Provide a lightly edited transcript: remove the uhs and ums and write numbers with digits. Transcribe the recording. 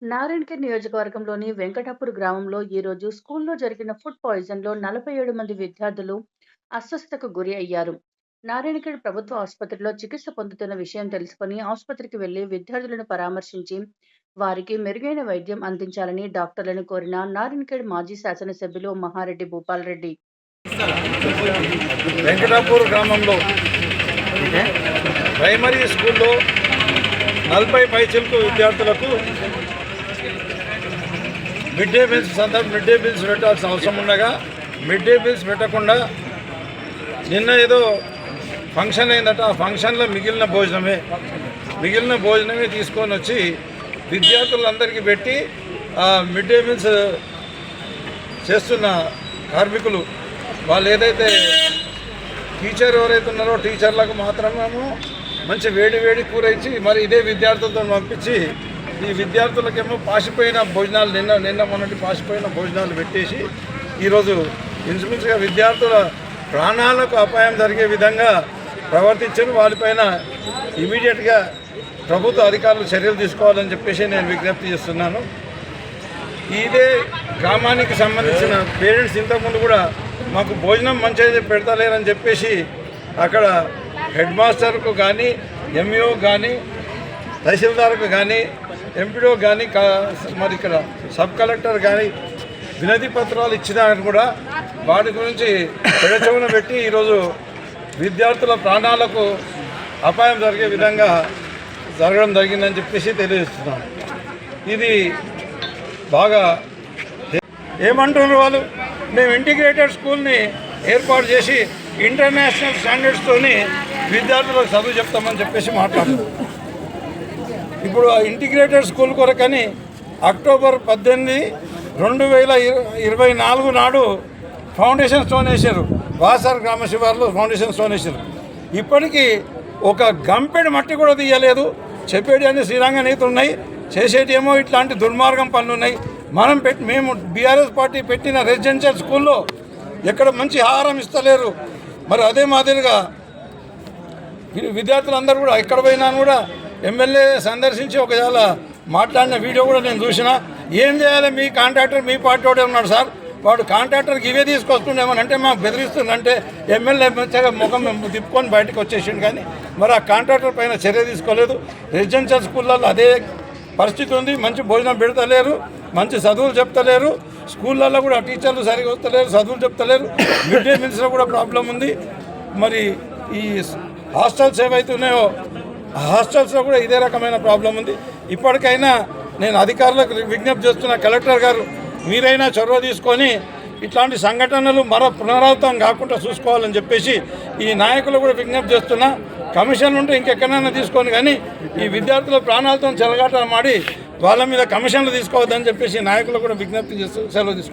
నారాయణఖేడ్ నియోజకవర్గంలోని వెంకటాపూర్ గ్రామంలో ఈరోజు స్కూల్లో జరిగిన ఫుడ్ పాయిజన్‌లో 47 మంది విద్యార్థులు అస్వస్థతకు గురి అయ్యారు. నారాయణఖేడ్ ప్రభుత్వ ఆసుపత్రిలో చికిత్స పొందుతున్న విషయం తెలుసుకొని ఆసుపత్రికి వెళ్లి విద్యార్థులను పరామర్శించి వారికి మెరుగైన వైద్యం అందించాలని డాక్టర్లను కోరిన నారాయణఖేడ్ మాజీ శాసనసభ్యులు మహారెడ్డి భూపాల్‌రెడ్డి. వెంకటాపూర్ గ్రామంలో ప్రైమరీ స్కూల్లో 40 పైచిలకు విద్యార్థులకు మిడ్ డే మీల్స్ పెట్టాల్సిన అవసరం ఉండగా మిడ్ డే మీల్స్ పెట్టకుండా నిన్న ఏదో ఫంక్షన్ అయిందట. ఆ ఫంక్షన్లో మిగిలిన భోజనమే తీసుకొని వచ్చి విద్యార్థులందరికీ పెట్టి ఆ మిడ్ డే మీల్స్ చేస్తున్న కార్మికులు వాళ్ళు ఏదైతే టీచర్ ఎవరైతే ఉన్నారో టీచర్లకు మాత్రమేమో మంచి వేడి కూర ఇచ్చి మరి ఇదే విద్యార్థులతో పంపించి ఈ విద్యార్థులకేమో పాసిపోయిన భోజనాలు నిన్న మొన్నటి పాసిపోయిన భోజనాలు పెట్టేసి ఈరోజు ఇంచుమించుగా విద్యార్థుల ప్రాణాలకు అపాయం జరిగే విధంగా ప్రవర్తించారు. వారిపైన ఇమీడియట్గా ప్రభుత్వ అధికారులు చర్యలు తీసుకోవాలని చెప్పేసి నేను విజ్ఞప్తి చేస్తున్నాను. ఇదే గ్రామానికి సంబంధించిన పేరెంట్స్ ఇంతకుముందు కూడా మాకు భోజనం మంచిగా పెడతలేరని చెప్పేసి అక్కడ హెడ్ మాస్టర్కు కానీ ఎంఈఓ కానీ తహసీల్దార్కు కానీ ఎంపీడో కానీ మరి ఇక్కడ సబ్ కలెక్టర్ కానీ వినతి పత్రాలు ఇచ్చినా కూడా వాటి గురించి పెడచెవున పెట్టి ఈరోజు విద్యార్థుల ప్రాణాలకు అపాయం జరిగే విధంగా జరగడం జరిగిందని చెప్పేసి తెలియజేస్తున్నాను. ఇది బాగా ఏమంటున్నారు వాళ్ళు, మేము ఇంటిగ్రేటెడ్ స్కూల్ని ఏర్పాటు చేసి ఇంటర్నేషనల్ స్టాండర్డ్స్తోని విద్యార్థులకు చదువు చెప్తామని చెప్పేసి మాట్లాడుతున్నారు. ఇప్పుడు ఆ ఇంటిగ్రేటెడ్ స్కూల్ కొరకని అక్టోబర్ 18, 2024 నాడు ఫౌండేషన్ స్టోన్ వేశారు. వాసార్ గ్రామ శివార్లో ఫౌండేషన్ స్టోన్ వేశారు. ఇప్పటికీ ఒక గంపెడు మట్టి కూడా తీయలేదు. చెప్పేటి అన్ని శ్రీరంగ నీతులు ఉన్నాయి, చేసేటి ఏమో ఇట్లాంటి దుర్మార్గం పనులు ఉన్నాయి. మేము బీఆర్ఎస్ పార్టీ పెట్టిన రెసిడెన్షియల్ స్కూల్లో ఎక్కడ మంచి ఆహారం ఇస్తలేరు. మరి అదే మాదిరిగా విద్యార్థులందరూ కూడా ఎక్కడ పోయినా కూడా ఎమ్మెల్యే సందర్శించి ఒకవేళ మాట్లాడిన వీడియో కూడా నేను చూసిన. ఏం చేయాలి, మీ కాంట్రాక్టర్ మీ పార్టీ వాడే ఉన్నాడు సార్, వాడు కాంట్రాక్టర్కి ఇవే తీసుకొస్తుండేమోనంటే మాకు బెదిరిస్తుందంటే ఎమ్మెల్యే మంచిగా ముఖం తిప్పుకొని బయటకు వచ్చేసిండు. కానీ మరి ఆ కాంట్రాక్టర్ పైన చర్య తీసుకోలేదు. రెసిడెన్షియల్ స్కూళ్ళల్లో అదే పరిస్థితి ఉంది. మంచి భోజనం పెడతలేరు, మంచి చదువులు చెప్తలేరు. స్కూళ్ళల్లో కూడా టీచర్లు సరిగా వస్తలేరు, చదువులు చెప్తలేరు. మిడ్ డే మీల్స్లో కూడా ప్రాబ్లం ఉంది. మరి ఈ హాస్టల్స్ ఏవైతే ఉన్నాయో ఆ హాస్టల్స్లో కూడా ఇదే రకమైన ప్రాబ్లం ఉంది. ఇప్పటికైనా నేను అధికారులకు విజ్ఞప్తి చేస్తున్న, కలెక్టర్ గారు మీరైనా చొరవ తీసుకొని ఇట్లాంటి సంఘటనలు మరో పునరావృతం కాకుండా చూసుకోవాలని చెప్పేసి ఈ నాయకులు కూడా విజ్ఞప్తి చేస్తున్నా. కమిషన్లు ఉంటే ఇంకెక్కడైనా తీసుకొని, కానీ ఈ విద్యార్థుల ప్రాణాలతో చెలగాటమాడి వాళ్ళ మీద కమిషన్లు తీసుకోవద్దని చెప్పేసి నాయకులు కూడా విజ్ఞప్తి చేస్తూ సెలవు తీసుకుంటారు.